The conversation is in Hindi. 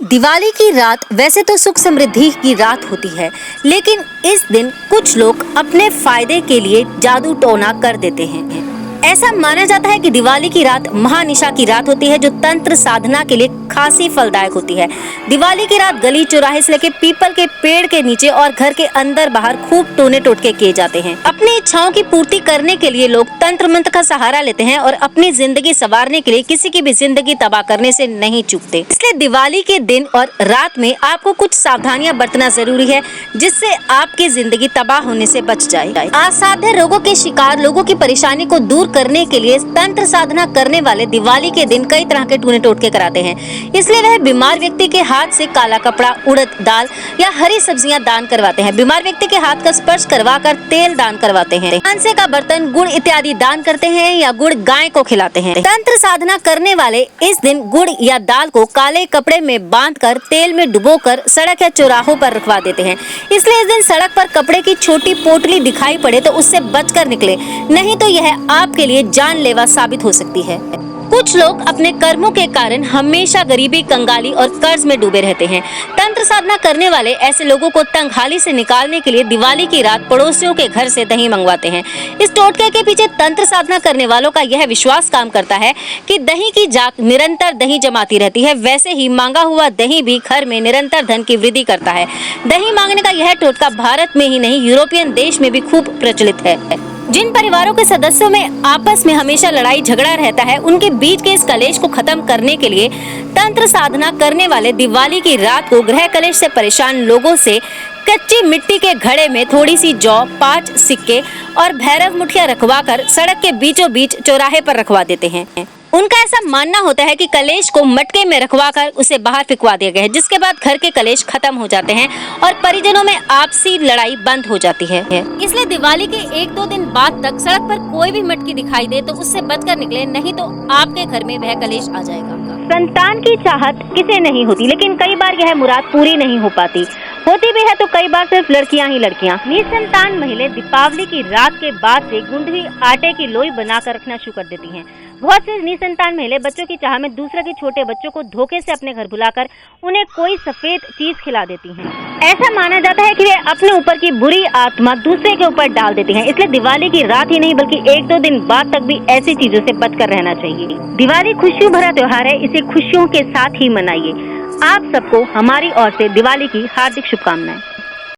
दिवाली की रात वैसे तो सुख समृद्धि की रात होती है, लेकिन इस दिन कुछ लोग अपने फायदे के लिए जादू टोना कर देते हैं। ऐसा माना जाता है कि दिवाली की रात महानिशा की रात होती है, जो तंत्र साधना के लिए खासी फलदायक होती है। दिवाली की रात गली चौराहे से लेकर पीपल के पेड़ के नीचे और घर के अंदर बाहर खूब टोने टोटके किए जाते हैं। अपनी इच्छाओं की पूर्ति करने के लिए लोग तंत्र मंत्र का सहारा लेते हैं और अपनी जिंदगी संवारने के लिए किसी की भी जिंदगी तबाह करने से नहीं चूकते। इसलिए दिवाली के दिन और रात में आपको कुछ सावधानियां बरतना जरूरी है, जिससे आपकी जिंदगी तबाह होने से बच जाए। असाध्य रोगों के शिकार लोगों की परेशानी को दूर करने के लिए तंत्र साधना करने वाले दिवाली के दिन कई तरह के टूने टोटके कराते हैं। इसलिए वह बीमार व्यक्ति के हाथ से काला कपड़ा, उड़द दाल या हरी सब्जियां दान करवाते हैं। बीमार व्यक्ति के हाथ का स्पर्श करवाकर तेल दान करवाते हैं। कांसे का बर्तन, गुड़ इत्यादि दान करते हैं या गुड़ गाय को खिलाते हैं। तंत्र साधना करने वाले इस दिन गुड़ या दाल को काले कपड़े में बांधकर तेल में डुबोकर सड़क या चौराहों पर रखवा देते हैं। इसलिए इस दिन सड़क पर कपड़े की छोटी पोटली दिखाई पड़े तो उससे बचकर निकले, नहीं तो यह आपके लिए जानलेवा साबित हो सकती है। कुछ लोग अपने कर्मों के कारण हमेशा गरीबी, कंगाली और कर्ज में डूबे रहते हैं। तंत्र साधना करने वाले ऐसे लोगों को तंगहाली से निकालने के लिए दिवाली की रात पड़ोसियों के घर से दही मंगवाते हैं। इस टोटके के पीछे तंत्र साधना करने वालों का यह विश्वास काम करता है कि दही की जात निरंतर दही जमाती रहती है, वैसे ही मांगा हुआ दही भी घर में निरंतर धन की वृद्धि करता है। दही मांगने का यह टोटका भारत में ही नहीं, यूरोपियन देश में भी खूब प्रचलित है। जिन परिवारों के सदस्यों में आपस में हमेशा लड़ाई झगड़ा रहता है, उनके बीच के इस कलेश को खत्म करने के लिए तंत्र साधना करने वाले दिवाली की रात को गृह कलेश से परेशान लोगों से कच्ची मिट्टी के घड़े में थोड़ी सी जौ, 5 सिक्के और भैरव मुठिया रखवाकर सड़क के बीचों बीच चौराहे पर रखवा देते हैं। उनका ऐसा मानना होता है कि कलेश को मटके में रखवाकर उसे बाहर फेंकवा दिया गया है, जिसके बाद घर के कलेश खत्म हो जाते हैं और परिजनों में आपसी लड़ाई बंद हो जाती है। इसलिए दिवाली के 1-2 दिन बाद तक सड़क पर कोई भी मटकी दिखाई दे तो उससे बचकर निकले, नहीं तो आपके घर में वह कलेश आ जाएगा। संतान की चाहत किसे नहीं होती, लेकिन कई बार यह मुराद पूरी नहीं हो पाती। होती भी है तो कई बार सिर्फ लड़कियां ही लड़कियां। निसंतान महिलाएं दीपावली की रात के बाद से गुंदवी आटे की लोई बनाकर रखना शुरू कर देती हैं। बहुत सी निसंतान महिलाएं बच्चों की चाह में दूसरे के छोटे बच्चों को धोखे से अपने घर बुलाकर उन्हें कोई सफेद चीज खिला देती हैं। ऐसा माना जाता है कि वे अपने ऊपर की बुरी आत्मा दूसरे के ऊपर डाल देती हैं। इसलिए दिवाली की रात ही नहीं बल्कि 1-2 दिन बाद तक भी ऐसी चीजों से बचकर रहना चाहिए। दिवाली खुशियों भरा त्योहार है, इसे खुशियों के साथ ही मनाइए। आप सबको हमारी ओर से दिवाली की हार्दिक शुभकामनाएं।